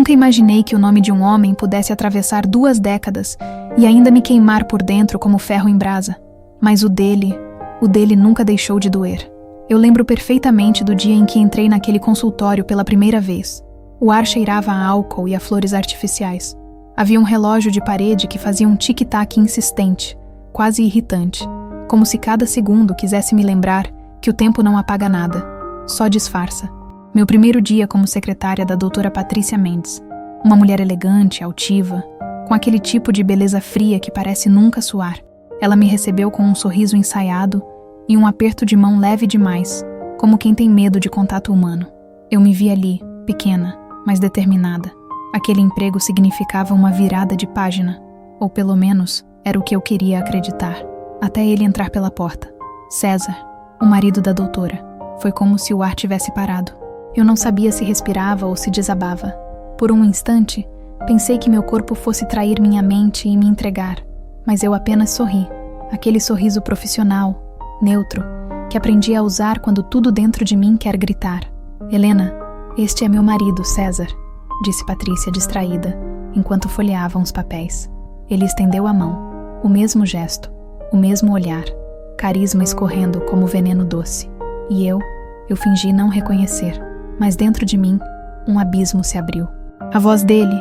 Nunca imaginei que o nome de um homem pudesse atravessar 2 décadas e ainda me queimar por dentro como ferro em brasa. Mas o dele nunca deixou de doer. Eu lembro perfeitamente do dia em que entrei naquele consultório pela primeira vez. O ar cheirava a álcool e a flores artificiais. Havia um relógio de parede que fazia um tic-tac insistente, quase irritante, como se cada segundo quisesse me lembrar que o tempo não apaga nada, só disfarça. Meu primeiro dia como secretária da doutora Patrícia Mendes, uma mulher elegante, altiva, com aquele tipo de beleza fria que parece nunca suar. Ela me recebeu com um sorriso ensaiado e um aperto de mão leve demais, como quem tem medo de contato humano. Eu me vi ali, pequena, mas determinada. Aquele emprego significava uma virada de página, ou pelo menos era o que eu queria acreditar, até ele entrar pela porta. César, o marido da doutora. Foi como se o ar tivesse parado. Eu não sabia se respirava ou se desabava. Por um instante, pensei que meu corpo fosse trair minha mente e me entregar, mas eu apenas sorri. Aquele sorriso profissional, neutro, que aprendi a usar quando tudo dentro de mim quer gritar. Helena, este é meu marido, César, disse Patrícia distraída, enquanto folheava uns papéis. Ele estendeu a mão, o mesmo gesto, o mesmo olhar, carisma escorrendo como veneno doce. E eu fingi não reconhecer, mas dentro de mim, um abismo se abriu. A voz dele,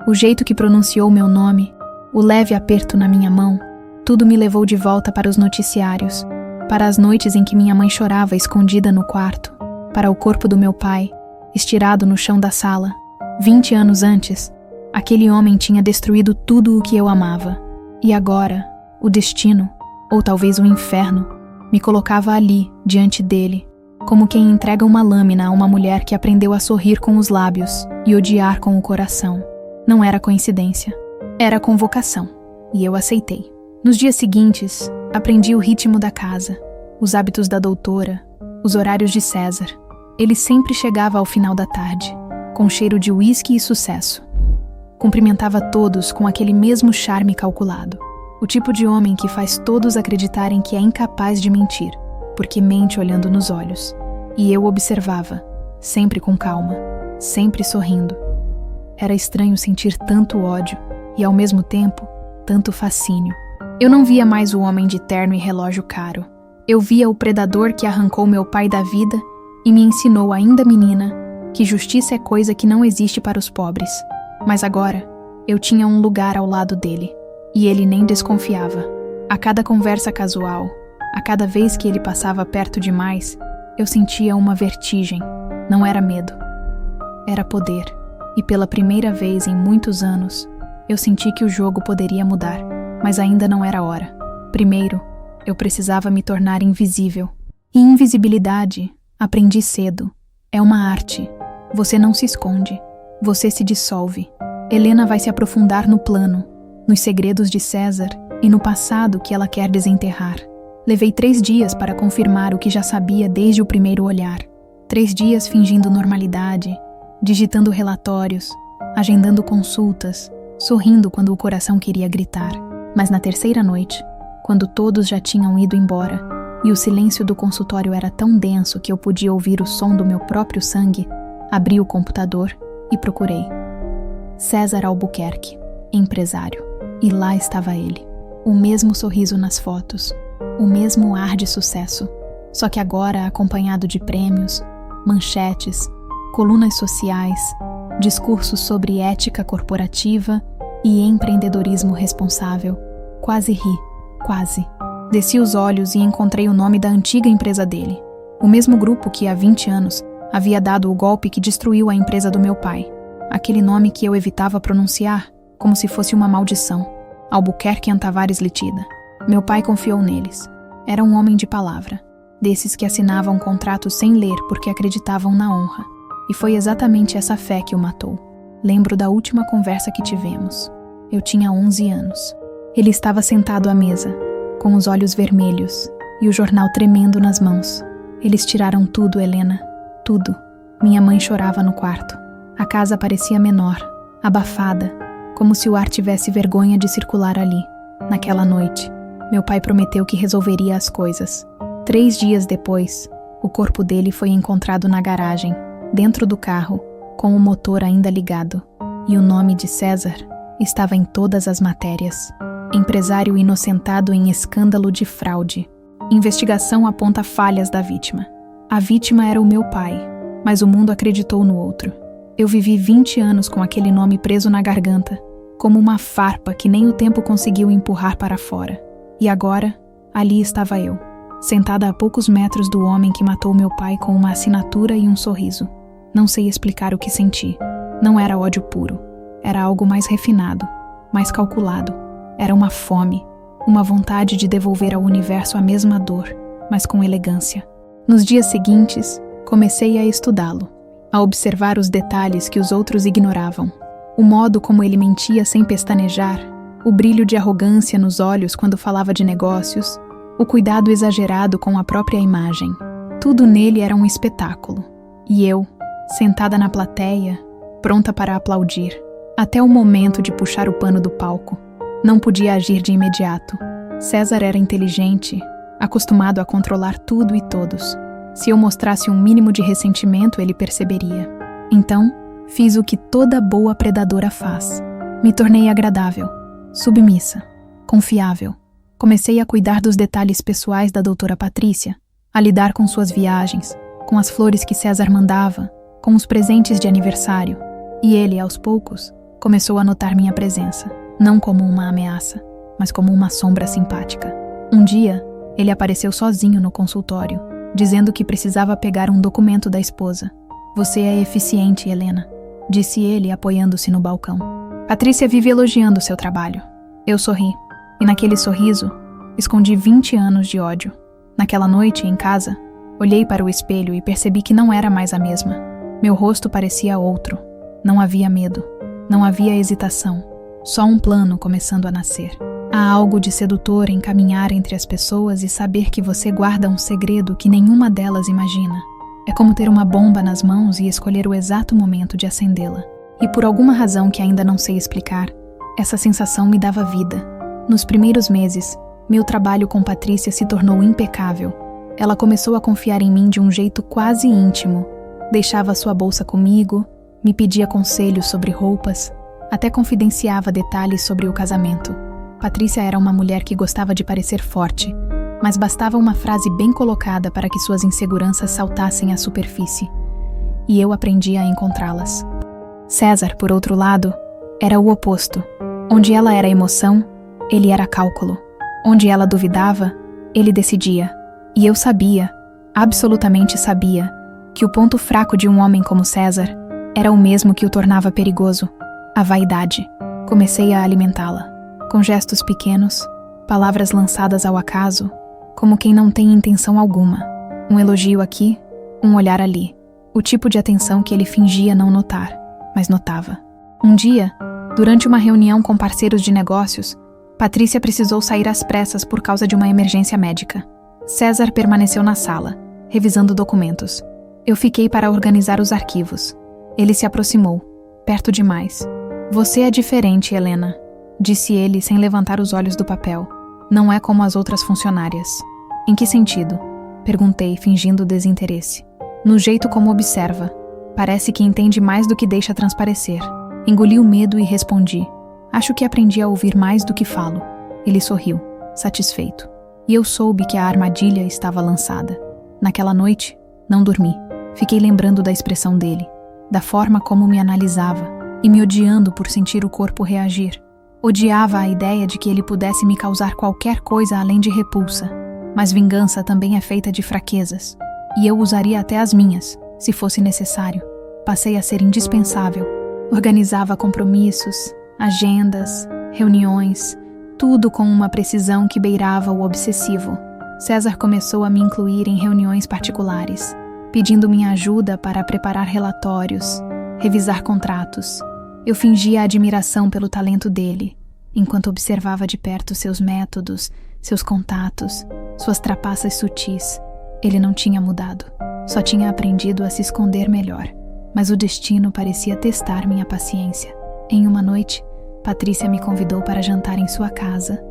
o jeito que pronunciou meu nome, o leve aperto na minha mão, tudo me levou de volta para os noticiários, para as noites em que minha mãe chorava escondida no quarto, para o corpo do meu pai, estirado no chão da sala. 20 anos antes, aquele homem tinha destruído tudo o que eu amava. E agora, o destino, ou talvez o inferno, me colocava ali, diante dele, como quem entrega uma lâmina a uma mulher que aprendeu a sorrir com os lábios e odiar com o coração. Não era coincidência, era convocação, e eu aceitei. Nos dias seguintes, aprendi o ritmo da casa, os hábitos da doutora, os horários de César. Ele sempre chegava ao final da tarde, com cheiro de uísque e sucesso. Cumprimentava todos com aquele mesmo charme calculado. O tipo de homem que faz todos acreditarem que é incapaz de mentir, porque mente olhando nos olhos. E eu observava, sempre com calma, sempre sorrindo. Era estranho sentir tanto ódio e, ao mesmo tempo, tanto fascínio. Eu não via mais o homem de terno e relógio caro. Eu via o predador que arrancou meu pai da vida e me ensinou, ainda menina, que justiça é coisa que não existe para os pobres. Mas agora, eu tinha um lugar ao lado dele. E ele nem desconfiava. A cada conversa casual, a cada vez que ele passava perto demais, eu sentia uma vertigem. Não era medo. Era poder. E pela primeira vez em muitos anos, eu senti que o jogo poderia mudar, mas ainda não era a hora. Primeiro, eu precisava me tornar invisível. E invisibilidade, aprendi cedo, é uma arte. Você não se esconde. Você se dissolve. Helena vai se aprofundar no plano, nos segredos de César e no passado que ela quer desenterrar. Levei 3 dias para confirmar o que já sabia desde o primeiro olhar. 3 dias fingindo normalidade, digitando relatórios, agendando consultas, sorrindo quando o coração queria gritar. Mas na 3ª noite, quando todos já tinham ido embora e o silêncio do consultório era tão denso que eu podia ouvir o som do meu próprio sangue, abri o computador e procurei. César Albuquerque, empresário. E lá estava ele. O mesmo sorriso nas fotos, o mesmo ar de sucesso, só que agora acompanhado de prêmios, manchetes, colunas sociais, discursos sobre ética corporativa e empreendedorismo responsável. Quase ri, quase. Desci os olhos e encontrei o nome da antiga empresa dele, o mesmo grupo que há 20 anos havia dado o golpe que destruiu a empresa do meu pai. Aquele nome que eu evitava pronunciar, como se fosse uma maldição. Albuquerque Tavares Litida. Meu pai confiou neles. Era um homem de palavra, desses que assinavam contratos sem ler porque acreditavam na honra. E foi exatamente essa fé que o matou. Lembro da última conversa que tivemos. Eu tinha 11 anos. Ele estava sentado à mesa, com os olhos vermelhos e o jornal tremendo nas mãos. Eles tiraram tudo, Helena. Tudo. Minha mãe chorava no quarto. A casa parecia menor, abafada, como se o ar tivesse vergonha de circular ali. Naquela noite, meu pai prometeu que resolveria as coisas. 3 dias depois, o corpo dele foi encontrado na garagem, dentro do carro, com o motor ainda ligado. e o nome de César estava em todas as matérias. Empresário inocentado em escândalo de fraude. Investigação aponta falhas da vítima. A vítima era o meu pai, mas o mundo acreditou no outro. Eu vivi 20 anos com aquele nome preso na garganta, como uma farpa que nem o tempo conseguiu empurrar para fora. E agora, ali estava eu, sentada a poucos metros do homem que matou meu pai com uma assinatura e um sorriso. Não sei explicar o que senti. Não era ódio puro. Era algo mais refinado, mais calculado. Era uma fome, uma vontade de devolver ao universo a mesma dor, mas com elegância. Nos dias seguintes, comecei a estudá-lo, a observar os detalhes que os outros ignoravam. O modo como ele mentia sem pestanejar, o brilho de arrogância nos olhos quando falava de negócios, o cuidado exagerado com a própria imagem. Tudo nele era um espetáculo. E eu, sentada na plateia, pronta para aplaudir, até o momento de puxar o pano do palco. Não podia agir de imediato. César era inteligente, acostumado a controlar tudo e todos. Se eu mostrasse um mínimo de ressentimento, ele perceberia. Então, fiz o que toda boa predadora faz. Me tornei agradável, submissa, confiável. Comecei a cuidar dos detalhes pessoais da doutora Patrícia, a lidar com suas viagens, com as flores que César mandava, com os presentes de aniversário. E ele, aos poucos, começou a notar minha presença. Não como uma ameaça, mas como uma sombra simpática. Um dia, ele apareceu sozinho no consultório, dizendo que precisava pegar um documento da esposa. "Você é eficiente, Helena", disse ele, apoiando-se no balcão. "Patrícia vive elogiando seu trabalho." Eu sorri, e naquele sorriso, escondi 20 anos de ódio. Naquela noite, em casa, olhei para o espelho e percebi que não era mais a mesma. Meu rosto parecia outro. Não havia medo, não havia hesitação. Só um plano começando a nascer. Há algo de sedutor em caminhar entre as pessoas e saber que você guarda um segredo que nenhuma delas imagina. É como ter uma bomba nas mãos e escolher o exato momento de acendê-la. E por alguma razão que ainda não sei explicar, essa sensação me dava vida. Nos primeiros meses, meu trabalho com Patrícia se tornou impecável. Ela começou a confiar em mim de um jeito quase íntimo. Deixava sua bolsa comigo, me pedia conselhos sobre roupas, até confidenciava detalhes sobre o casamento. Patrícia era uma mulher que gostava de parecer forte, mas bastava uma frase bem colocada para que suas inseguranças saltassem à superfície. E eu aprendi a encontrá-las. César, por outro lado, era o oposto. Onde ela era emoção, ele era cálculo. Onde ela duvidava, ele decidia. E eu sabia, absolutamente sabia, que o ponto fraco de um homem como César era o mesmo que o tornava perigoso. A vaidade. Comecei a alimentá-la. Com gestos pequenos, palavras lançadas ao acaso, como quem não tem intenção alguma. Um elogio aqui, um olhar ali. O tipo de atenção que ele fingia não notar, mas notava. Um dia, durante uma reunião com parceiros de negócios, Patrícia precisou sair às pressas por causa de uma emergência médica. César permaneceu na sala, revisando documentos. Eu fiquei para organizar os arquivos. Ele se aproximou, perto demais. "Você é diferente, Helena", disse ele sem levantar os olhos do papel. "Não é como as outras funcionárias." "Em que sentido?" perguntei, fingindo desinteresse. "No jeito como observa. Parece que entende mais do que deixa transparecer." Engoli o medo e respondi: "Acho que aprendi a ouvir mais do que falo." Ele sorriu, satisfeito. E eu soube que a armadilha estava lançada. Naquela noite, não dormi. Fiquei lembrando da expressão dele, da forma como me analisava, e me odiando por sentir o corpo reagir. Odiava a ideia de que ele pudesse me causar qualquer coisa além de repulsa. Mas vingança também é feita de fraquezas, e eu usaria até as minhas, se fosse necessário. Passei a ser indispensável. Organizava compromissos, agendas, reuniões, tudo com uma precisão que beirava o obsessivo. César começou a me incluir em reuniões particulares, pedindo minha ajuda para preparar relatórios, revisar contratos. Eu fingia admiração pelo talento dele, enquanto observava de perto seus métodos, seus contatos, suas trapaças sutis. Ele não tinha mudado, só tinha aprendido a se esconder melhor. Mas o destino parecia testar minha paciência. Em uma noite, Patrícia me convidou para jantar em sua casa.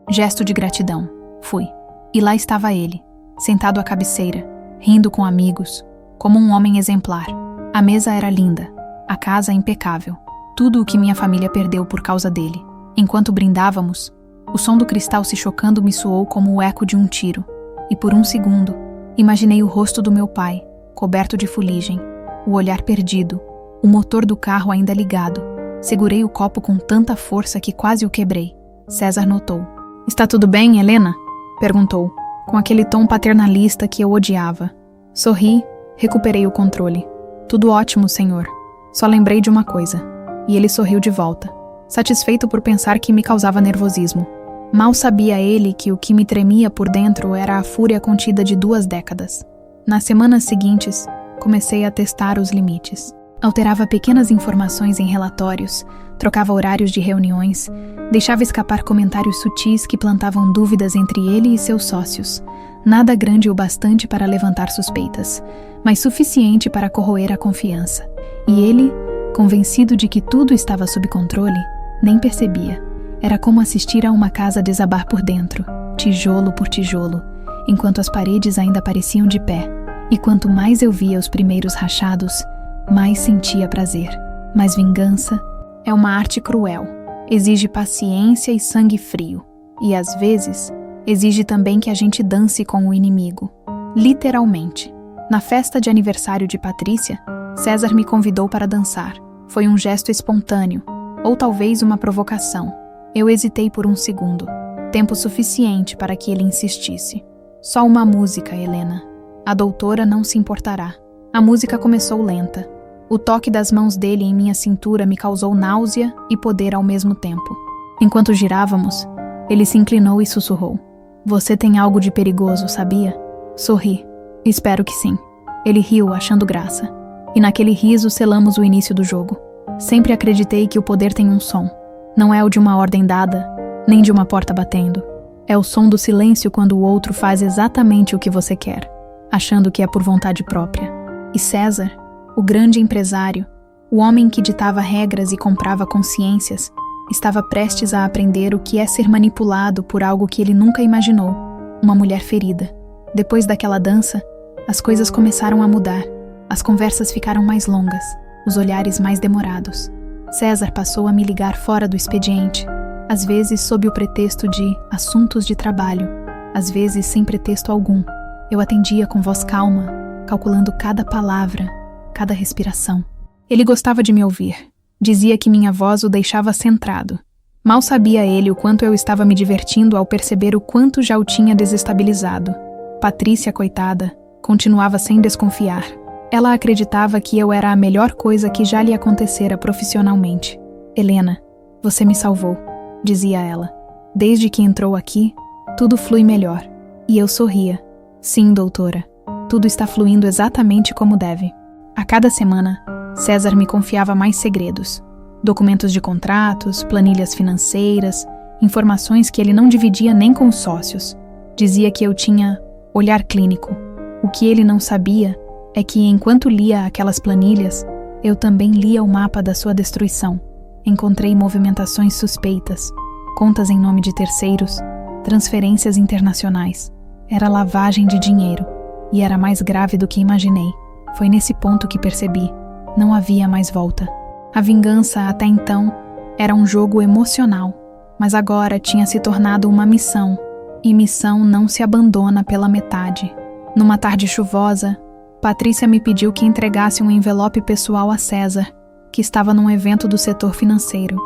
Gesto de gratidão. Fui. E lá estava ele, sentado à cabeceira, rindo com amigos, como um homem exemplar. A mesa era linda. A casa impecável. Tudo o que minha família perdeu por causa dele. Enquanto brindávamos, o som do cristal se chocando me soou como o eco de um tiro. E por um segundo, imaginei o rosto do meu pai, coberto de fuligem, o olhar perdido, o motor do carro ainda ligado. Segurei o copo com tanta força que quase o quebrei. César notou. "Está tudo bem, Helena?" perguntou, com aquele tom paternalista que eu odiava. Sorri, recuperei o controle. "Tudo ótimo, senhor. Só lembrei de uma coisa." E ele sorriu de volta, satisfeito por pensar que me causava nervosismo. Mal sabia ele que o que me tremia por dentro era a fúria contida de 2 décadas. Nas semanas seguintes, comecei a testar os limites. Alterava pequenas informações em relatórios, trocava horários de reuniões, deixava escapar comentários sutis que plantavam dúvidas entre ele e seus sócios. Nada grande o bastante para levantar suspeitas, mas suficiente para corroer a confiança. E ele, convencido de que tudo estava sob controle, nem percebia. Era como assistir a uma casa desabar por dentro, tijolo por tijolo, enquanto as paredes ainda pareciam de pé. E quanto mais eu via os primeiros rachados, mais sentia prazer. Mas vingança é uma arte cruel. Exige paciência e sangue frio. E, às vezes, exige também que a gente dance com o inimigo. Literalmente. Na festa de aniversário de Patrícia, César me convidou para dançar. Foi um gesto espontâneo, ou talvez uma provocação. Eu hesitei por um segundo. Tempo suficiente para que ele insistisse. "Só uma música, Helena. A doutora não se importará." A música começou lenta. O toque das mãos dele em minha cintura me causou náusea e poder ao mesmo tempo. Enquanto girávamos, ele se inclinou e sussurrou. "Você tem algo de perigoso, sabia?" Sorri. "Espero que sim." Ele riu, achando graça. E naquele riso selamos o início do jogo. Sempre acreditei que o poder tem um som. Não é o de uma ordem dada, nem de uma porta batendo. É o som do silêncio quando o outro faz exatamente o que você quer, achando que é por vontade própria. E César, o grande empresário, o homem que ditava regras e comprava consciências, estava prestes a aprender o que é ser manipulado por algo que ele nunca imaginou, uma mulher ferida. Depois daquela dança, as coisas começaram a mudar. As conversas ficaram mais longas, os olhares mais demorados. César passou a me ligar fora do expediente, às vezes sob o pretexto de assuntos de trabalho, às vezes sem pretexto algum. Eu atendia com voz calma, calculando cada palavra, cada respiração. Ele gostava de me ouvir. Dizia que minha voz o deixava centrado. Mal sabia ele o quanto eu estava me divertindo ao perceber o quanto já o tinha desestabilizado. Patrícia, coitada, continuava sem desconfiar. Ela acreditava que eu era a melhor coisa que já lhe acontecera profissionalmente. "Helena, você me salvou", dizia ela. "Desde que entrou aqui, tudo flui melhor." E eu sorria. "Sim, doutora. Tudo está fluindo exatamente como deve." A cada semana, César me confiava mais segredos. Documentos de contratos, planilhas financeiras, informações que ele não dividia nem com os sócios. Dizia que eu tinha olhar clínico. O que ele não sabia é que, enquanto lia aquelas planilhas, eu também lia o mapa da sua destruição. Encontrei movimentações suspeitas, contas em nome de terceiros, transferências internacionais. Era lavagem de dinheiro, e era mais grave do que imaginei. Foi nesse ponto que percebi. Não havia mais volta. A vingança, até então, era um jogo emocional, mas agora tinha se tornado uma missão, e missão não se abandona pela metade. Numa tarde chuvosa, Patrícia me pediu que entregasse um envelope pessoal a César, que estava num evento do setor financeiro.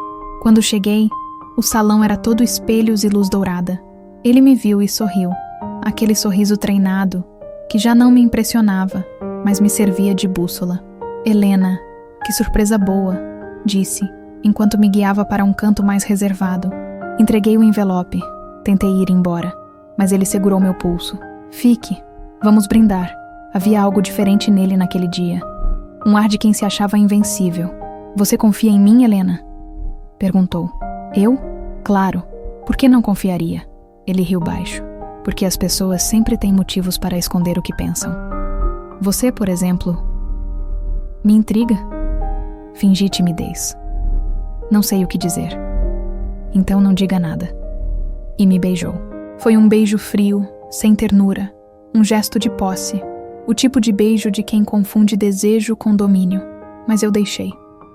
Quando cheguei, o salão era todo espelhos e luz dourada. Ele me viu e sorriu. Aquele sorriso treinado, que já não me impressionava, mas me servia de bússola. "Helena, que surpresa boa", disse, enquanto me guiava para um canto mais reservado. Entreguei o envelope. Tentei ir embora, mas ele segurou meu pulso. "Fique. Vamos brindar." Havia algo diferente nele naquele dia. Um ar de quem se achava invencível. "Você confia em mim, Helena?" perguntou. "Eu? Claro. Por que não confiaria?" Ele riu baixo. "Porque as pessoas sempre têm motivos para esconder o que pensam. Você, por exemplo, me intriga." Fingi timidez. "Não sei o que dizer." "Então não diga nada." E me beijou. Foi um beijo frio, sem ternura, um gesto de posse, o tipo de beijo de quem confunde desejo com domínio. Mas eu deixei.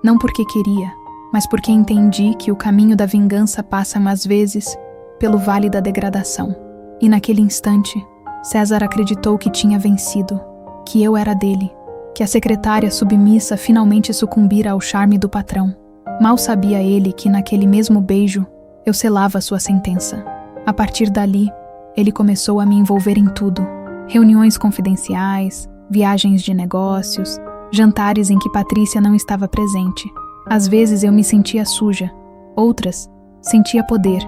Não porque queria, mas porque entendi que o caminho da vingança passa, às vezes, pelo vale da degradação. E naquele instante, César acreditou que tinha vencido, que eu era dele, que a secretária submissa finalmente sucumbira ao charme do patrão. Mal sabia ele que naquele mesmo beijo eu selava sua sentença. A partir dali, ele começou a me envolver em tudo. Reuniões confidenciais, viagens de negócios, jantares em que Patrícia não estava presente. Às vezes eu me sentia suja, outras, sentia poder,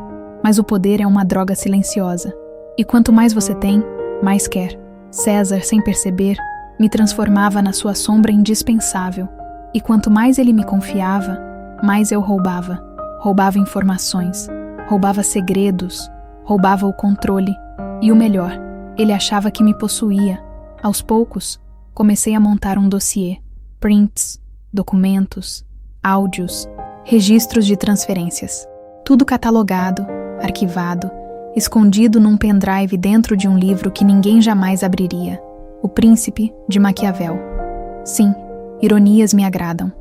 mas o poder é uma droga silenciosa. E quanto mais você tem, mais quer. César, sem perceber, me transformava na sua sombra indispensável. E quanto mais ele me confiava, mais eu roubava. Roubava informações, roubava segredos, roubava o controle. E o melhor, ele achava que me possuía. Aos poucos, comecei a montar um dossiê. Prints, documentos, áudios, registros de transferências. Tudo catalogado, arquivado, escondido num pendrive dentro de um livro que ninguém jamais abriria. O Príncipe de Maquiavel. Sim, ironias me agradam.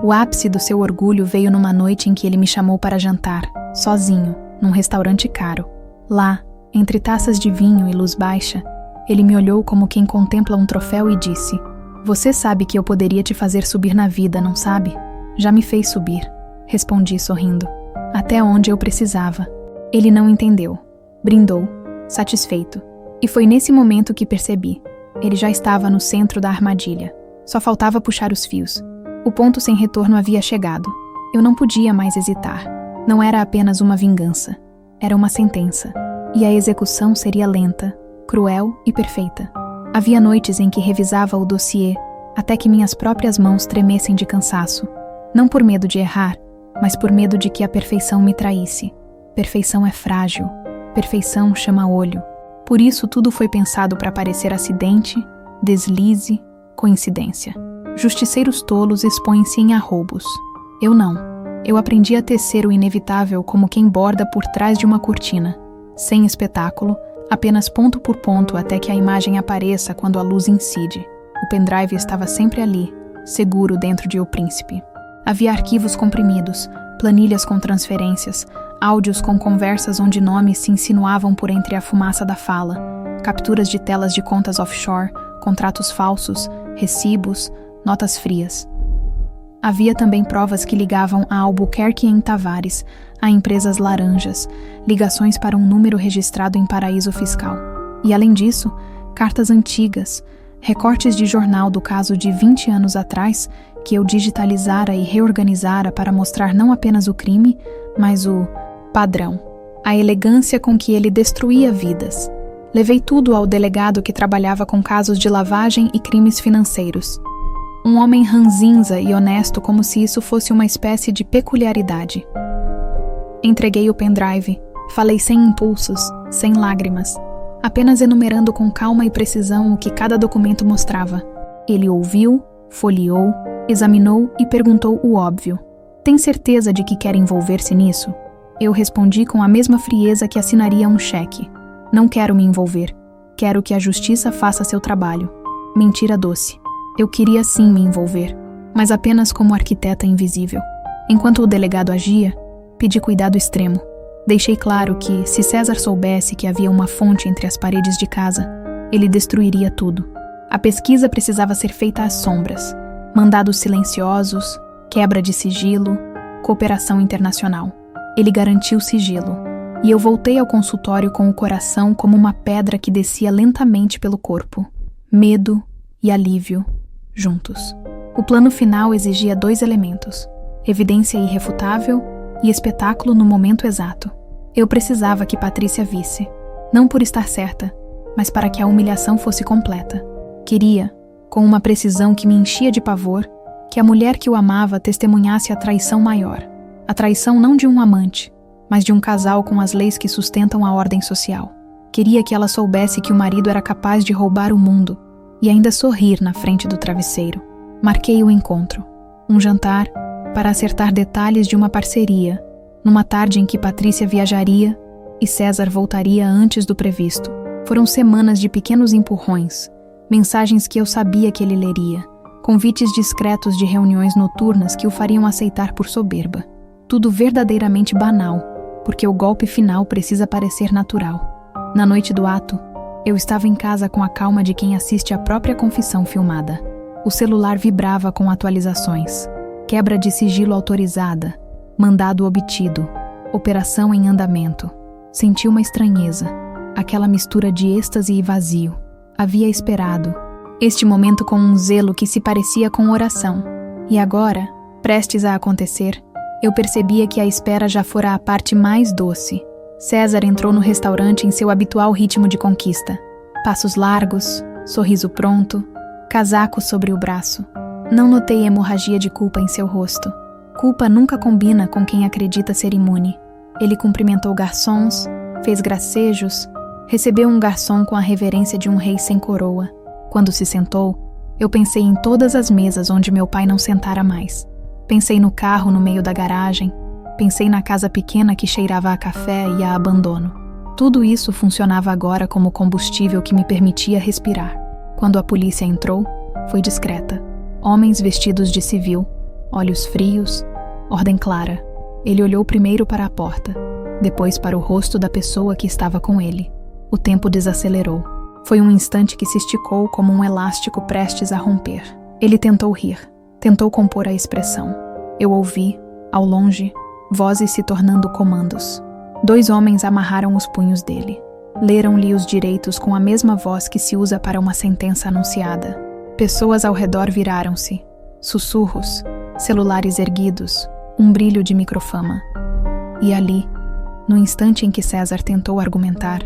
O ápice do seu orgulho veio numa noite em que ele me chamou para jantar, sozinho, num restaurante caro. Lá, entre taças de vinho e luz baixa, ele me olhou como quem contempla um troféu e disse: "Você sabe que eu poderia te fazer subir na vida, não sabe?" "Já me fez subir", respondi sorrindo. "Até onde eu precisava." Ele não entendeu. Brindou, satisfeito. E foi nesse momento que percebi. Ele já estava no centro da armadilha. Só faltava puxar os fios. O ponto sem retorno havia chegado. Eu não podia mais hesitar. Não era apenas uma vingança. Era uma sentença. E a execução seria lenta, cruel e perfeita. Havia noites em que revisava o dossiê, até que minhas próprias mãos tremessem de cansaço. Não por medo de errar, mas por medo de que a perfeição me traísse. Perfeição é frágil. Perfeição chama olho. Por isso tudo foi pensado para parecer acidente, deslize, coincidência. Justiceiros tolos expõem-se em arroubos. Eu não. Eu aprendi a tecer o inevitável como quem borda por trás de uma cortina. Sem espetáculo, apenas ponto por ponto até que a imagem apareça quando a luz incide. O pendrive estava sempre ali, seguro dentro de O Príncipe. Havia arquivos comprimidos, planilhas com transferências, áudios com conversas onde nomes se insinuavam por entre a fumaça da fala, capturas de telas de contas offshore, contratos falsos, recibos, notas frias. Havia também provas que ligavam a Albuquerque em Tavares, a empresas laranjas, ligações para um número registrado em paraíso fiscal. E além disso, cartas antigas, recortes de jornal do caso de 20 anos atrás, que eu digitalizara e reorganizara para mostrar não apenas o crime, mas o padrão, a elegância com que ele destruía vidas. Levei tudo ao delegado que trabalhava com casos de lavagem e crimes financeiros. Um homem ranzinza e honesto, como se isso fosse uma espécie de peculiaridade. Entreguei o pendrive, falei sem impulsos, sem lágrimas, apenas enumerando com calma e precisão o que cada documento mostrava. Ele ouviu, folheou, examinou e perguntou o óbvio: "Tem certeza de que quer envolver-se nisso?" Eu respondi com a mesma frieza que assinaria um cheque: "Não quero me envolver. Quero que a justiça faça seu trabalho." Mentira doce. Eu queria sim me envolver, mas apenas como arquiteta invisível. Enquanto o delegado agia, pedi cuidado extremo. Deixei claro que, se César soubesse que havia uma fonte entre as paredes de casa, ele destruiria tudo. A pesquisa precisava ser feita às sombras. Mandados silenciosos, quebra de sigilo, cooperação internacional. Ele garantiu sigilo, e eu voltei ao consultório com o coração como uma pedra que descia lentamente pelo corpo. Medo e alívio, juntos. O plano final exigia 2 elementos: evidência irrefutável e espetáculo no momento exato. Eu precisava que Patrícia visse, não por estar certa, mas para que a humilhação fosse completa. Queria, com uma precisão que me enchia de pavor, que a mulher que o amava testemunhasse a traição maior. A traição não de um amante, mas de um casal com as leis que sustentam a ordem social. Queria que ela soubesse que o marido era capaz de roubar o mundo e ainda sorrir na frente do travesseiro. Marquei o encontro. Um jantar para acertar detalhes de uma parceria, numa tarde em que Patrícia viajaria e César voltaria antes do previsto. Foram semanas de pequenos empurrões, mensagens que eu sabia que ele leria, convites discretos de reuniões noturnas que o fariam aceitar por soberba. Tudo verdadeiramente banal, porque o golpe final precisa parecer natural. Na noite do ato, eu estava em casa com a calma de quem assiste a própria confissão filmada. O celular vibrava com atualizações. Quebra de sigilo autorizada. Mandado obtido. Operação em andamento. Senti uma estranheza. Aquela mistura de êxtase e vazio. Havia esperado este momento com um zelo que se parecia com oração. E agora, prestes a acontecer, eu percebia que a espera já fora a parte mais doce. César entrou no restaurante em seu habitual ritmo de conquista. Passos largos, sorriso pronto, casaco sobre o braço. Não notei hemorragia de culpa em seu rosto. Culpa nunca combina com quem acredita ser imune. Ele cumprimentou garçons, fez gracejos, recebeu um garçom com a reverência de um rei sem coroa. Quando se sentou, eu pensei em todas as mesas onde meu pai não sentara mais. Pensei no carro no meio da garagem. Pensei na casa pequena que cheirava a café e a abandono. Tudo isso funcionava agora como combustível que me permitia respirar. Quando a polícia entrou, foi discreta. Homens vestidos de civil, olhos frios, ordem clara. Ele olhou primeiro para a porta, depois para o rosto da pessoa que estava com ele. O tempo desacelerou. Foi um instante que se esticou como um elástico prestes a romper. Ele tentou rir, tentou compor a expressão. Eu ouvi, ao longe, vozes se tornando comandos. 2 homens amarraram os punhos dele. Leram-lhe os direitos com a mesma voz que se usa para uma sentença anunciada. Pessoas ao redor viraram-se. Sussurros, celulares erguidos, um brilho de microfama. E ali, no instante em que César tentou argumentar,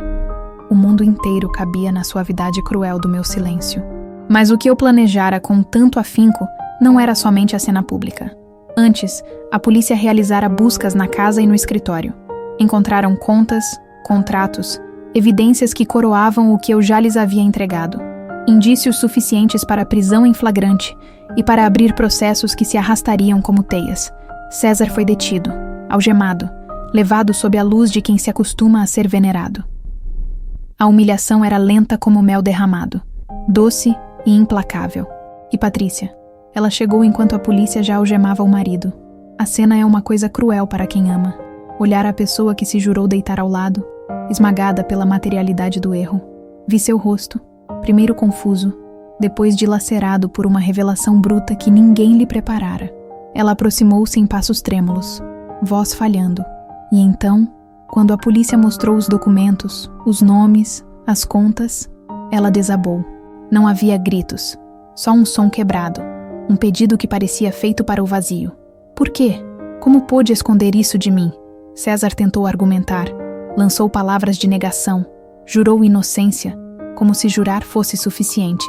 o mundo inteiro cabia na suavidade cruel do meu silêncio. Mas o que eu planejara com tanto afinco não era somente a cena pública. Antes, a polícia realizara buscas na casa e no escritório. Encontraram contas, contratos, evidências que coroavam o que eu já lhes havia entregado. Indícios suficientes para prisão em flagrante e para abrir processos que se arrastariam como teias. César foi detido, algemado, levado sob a luz de quem se acostuma a ser venerado. A humilhação era lenta como mel derramado, doce e implacável. E Patrícia? Ela chegou enquanto a polícia já algemava o marido. A cena é uma coisa cruel para quem ama. Olhar a pessoa que se jurou deitar ao lado, esmagada pela materialidade do erro. Vi seu rosto, primeiro confuso, depois dilacerado por uma revelação bruta que ninguém lhe preparara. Ela aproximou-se em passos trêmulos, voz falhando. E então, quando a polícia mostrou os documentos, os nomes, as contas, ela desabou. Não havia gritos, só um som quebrado, um pedido que parecia feito para o vazio. Por quê? Como pôde esconder isso de mim? César tentou argumentar, lançou palavras de negação, jurou inocência, como se jurar fosse suficiente.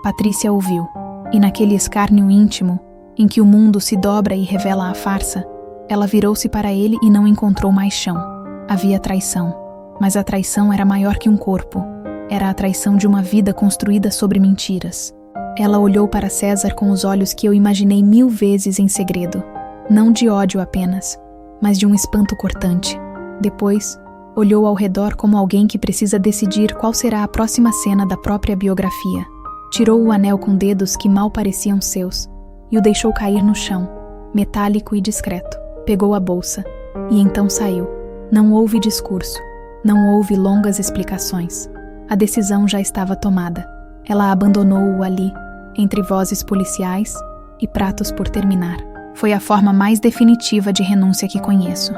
Patrícia ouviu, e naquele escárnio íntimo, em que o mundo se dobra e revela a farsa, ela virou-se para ele e não encontrou mais chão. Havia traição, mas a traição era maior que um corpo. Era a traição de uma vida construída sobre mentiras. Ela olhou para César com os olhos que eu imaginei 1000 vezes em segredo. Não de ódio apenas, mas de um espanto cortante. Depois, olhou ao redor como alguém que precisa decidir qual será a próxima cena da própria biografia. Tirou o anel com dedos que mal pareciam seus e o deixou cair no chão, metálico e discreto. Pegou a bolsa e então saiu. Não houve discurso, não houve longas explicações. A decisão já estava tomada. Ela abandonou-o ali, entre vozes policiais e pratos por terminar. Foi a forma mais definitiva de renúncia que conheço.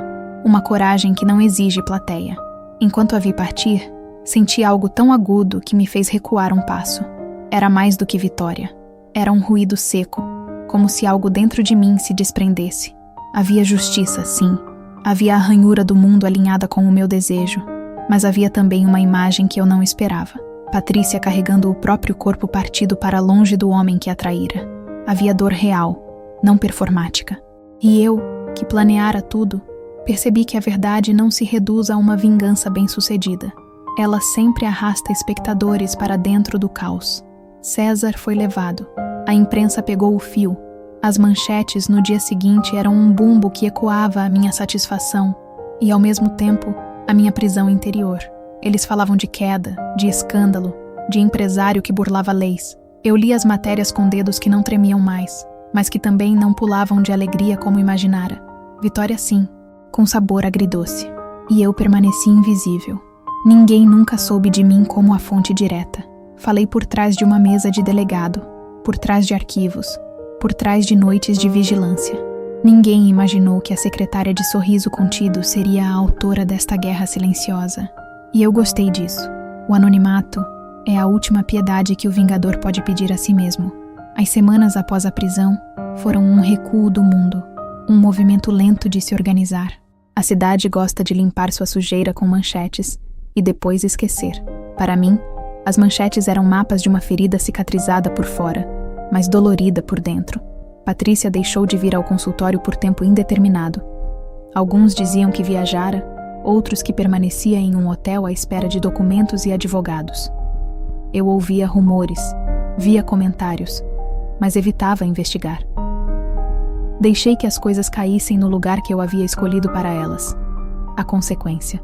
Uma coragem que não exige plateia. Enquanto a vi partir, senti algo tão agudo que me fez recuar um passo. Era mais do que vitória. Era um ruído seco, como se algo dentro de mim se desprendesse. Havia justiça, sim. Havia a ranhura do mundo alinhada com o meu desejo. Mas havia também uma imagem que eu não esperava. Patrícia carregando o próprio corpo partido para longe do homem que a traíra. Havia dor real, não performática. E eu, que planeara tudo, percebi que a verdade não se reduz a uma vingança bem-sucedida. Ela sempre arrasta espectadores para dentro do caos. César foi levado. A imprensa pegou o fio. As manchetes no dia seguinte eram um bumbo que ecoava a minha satisfação e, ao mesmo tempo, a minha prisão interior. Eles falavam de queda, de escândalo, de empresário que burlava leis. Eu li as matérias com dedos que não tremiam mais, mas que também não pulavam de alegria como imaginara. Vitória sim, com sabor agridoce. E eu permaneci invisível. Ninguém nunca soube de mim como a fonte direta. Falei por trás de uma mesa de delegado, por trás de arquivos, por trás de noites de vigilância. Ninguém imaginou que a secretária de sorriso contido seria a autora desta guerra silenciosa. E eu gostei disso. O anonimato é a última piedade que o vingador pode pedir a si mesmo. As semanas após a prisão foram um recuo do mundo, um movimento lento de se organizar. A cidade gosta de limpar sua sujeira com manchetes e depois esquecer. Para mim, as manchetes eram mapas de uma ferida cicatrizada por fora, mas dolorida por dentro. Patrícia deixou de vir ao consultório por tempo indeterminado. Alguns diziam que viajara, outros que permanecia em um hotel à espera de documentos e advogados. Eu ouvia rumores, via comentários, mas evitava investigar. Deixei que as coisas caíssem no lugar que eu havia escolhido para elas. A consequência.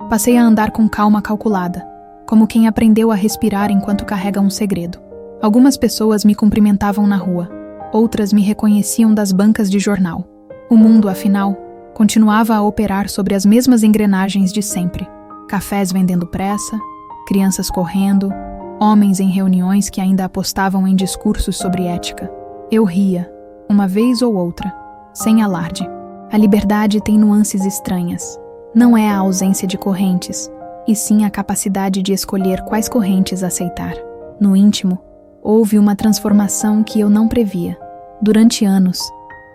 Passei a andar com calma calculada, como quem aprendeu a respirar enquanto carrega um segredo. Algumas pessoas me cumprimentavam na rua, outras me reconheciam das bancas de jornal. O mundo, afinal, continuava a operar sobre as mesmas engrenagens de sempre. Cafés vendendo pressa, crianças correndo, homens em reuniões que ainda apostavam em discursos sobre ética. Eu ria, uma vez ou outra, sem alarde. A liberdade tem nuances estranhas. Não é a ausência de correntes, e sim a capacidade de escolher quais correntes aceitar. No íntimo, houve uma transformação que eu não previa. Durante anos,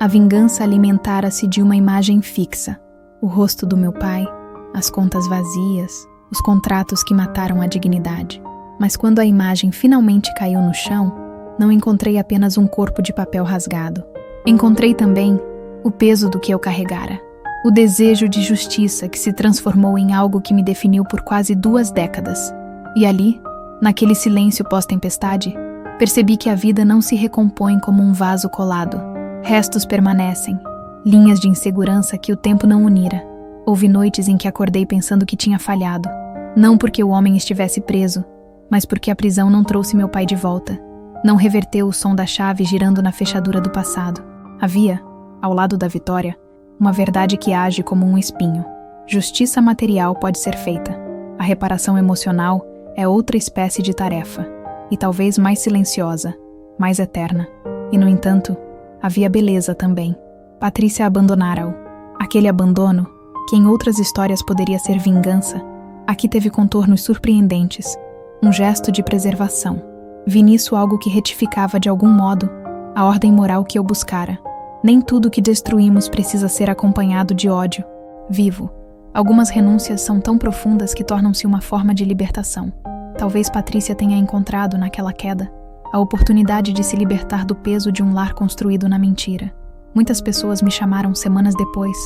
a vingança alimentara-se de uma imagem fixa. O rosto do meu pai, as contas vazias, os contratos que mataram a dignidade. Mas quando a imagem finalmente caiu no chão, não encontrei apenas um corpo de papel rasgado. Encontrei também o peso do que eu carregara. O desejo de justiça que se transformou em algo que me definiu por quase 2 décadas. E ali, naquele silêncio pós-tempestade, percebi que a vida não se recompõe como um vaso colado. Restos permanecem, linhas de insegurança que o tempo não unira. Houve noites em que acordei pensando que tinha falhado. Não porque o homem estivesse preso, mas porque a prisão não trouxe meu pai de volta. Não reverteu o som da chave girando na fechadura do passado. Havia, ao lado da vitória, uma verdade que age como um espinho. Justiça material pode ser feita. A reparação emocional é outra espécie de tarefa, e talvez mais silenciosa, mais eterna. E, no entanto, havia beleza também. Patrícia abandonara-o. Aquele abandono, que em outras histórias poderia ser vingança, aqui teve contornos surpreendentes, um gesto de preservação. Vi nisso algo que retificava de algum modo a ordem moral que eu buscara. Nem tudo que destruímos precisa ser acompanhado de ódio. Vivo, algumas renúncias são tão profundas que tornam-se uma forma de libertação. Talvez Patrícia tenha encontrado naquela queda a oportunidade de se libertar do peso de um lar construído na mentira. Muitas pessoas me chamaram semanas depois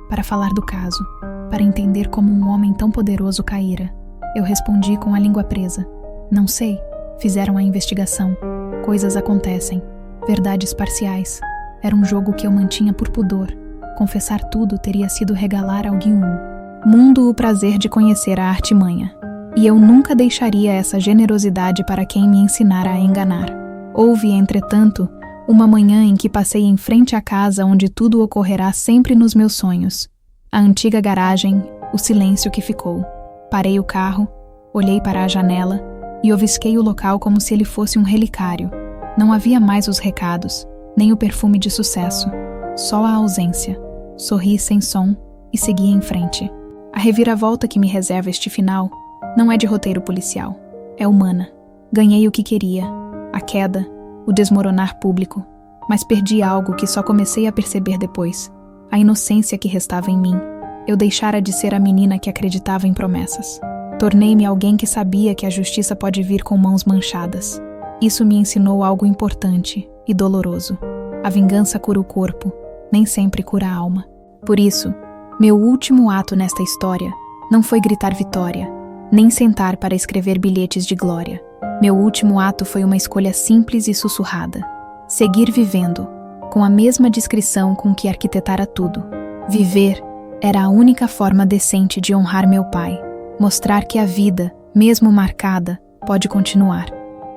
para falar do caso, para entender como um homem tão poderoso caíra. Eu respondi com a língua presa. Não sei. Fizeram a investigação. Coisas acontecem. Verdades parciais. Era um jogo que eu mantinha por pudor. Confessar tudo teria sido regalar ao Guiú. Mundo o prazer de conhecer a artimanha. E eu nunca deixaria essa generosidade para quem me ensinara a enganar. Houve, entretanto, uma manhã em que passei em frente à casa onde tudo ocorrerá sempre nos meus sonhos. A antiga garagem, o silêncio que ficou. Parei o carro, olhei para a janela e ovisquei o local como se ele fosse um relicário. Não havia mais os recados, nem o perfume de sucesso, só a ausência. Sorri sem som e segui em frente. A reviravolta que me reserva este final não é de roteiro policial, é humana. Ganhei o que queria, a queda, o desmoronar público, mas perdi algo que só comecei a perceber depois, a inocência que restava em mim. Eu deixara de ser a menina que acreditava em promessas. Tornei-me alguém que sabia que a justiça pode vir com mãos manchadas. Isso me ensinou algo importante e doloroso. A vingança cura o corpo, nem sempre cura a alma. Por isso, meu último ato nesta história não foi gritar vitória, nem sentar para escrever bilhetes de glória. Meu último ato foi uma escolha simples e sussurrada. Seguir vivendo, com a mesma discrição com que arquitetara tudo. Viver era a única forma decente de honrar meu pai. Mostrar que a vida, mesmo marcada, pode continuar.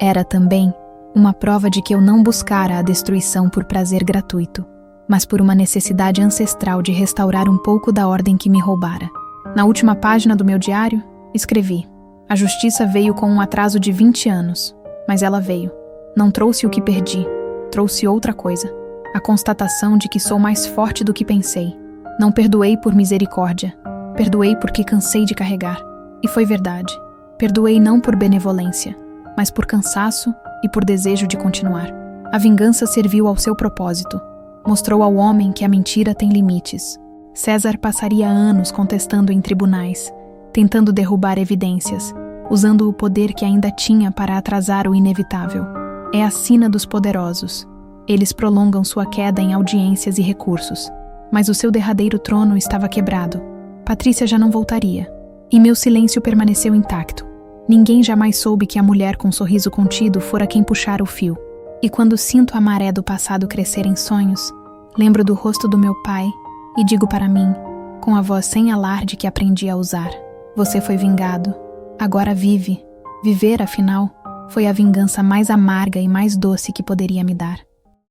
Era também uma prova de que eu não buscara a destruição por prazer gratuito, mas por uma necessidade ancestral de restaurar um pouco da ordem que me roubara. Na última página do meu diário, escrevi: a justiça veio com um atraso de 20 anos, mas ela veio. Não trouxe o que perdi, trouxe outra coisa. A constatação de que sou mais forte do que pensei. Não perdoei por misericórdia, perdoei porque cansei de carregar. E foi verdade. Perdoei não por benevolência, mas por cansaço e por desejo de continuar. A vingança serviu ao seu propósito. Mostrou ao homem que a mentira tem limites. César passaria anos contestando em tribunais, tentando derrubar evidências, usando o poder que ainda tinha para atrasar o inevitável. É a sina dos poderosos. Eles prolongam sua queda em audiências e recursos. Mas o seu derradeiro trono estava quebrado. Patrícia já não voltaria. E meu silêncio permaneceu intacto. Ninguém jamais soube que a mulher com sorriso contido fora quem puxara o fio. E quando sinto a maré do passado crescer em sonhos, lembro do rosto do meu pai e digo para mim, com a voz sem alarde que aprendi a usar: você foi vingado. Agora vive. Viver, afinal, foi a vingança mais amarga e mais doce que poderia me dar.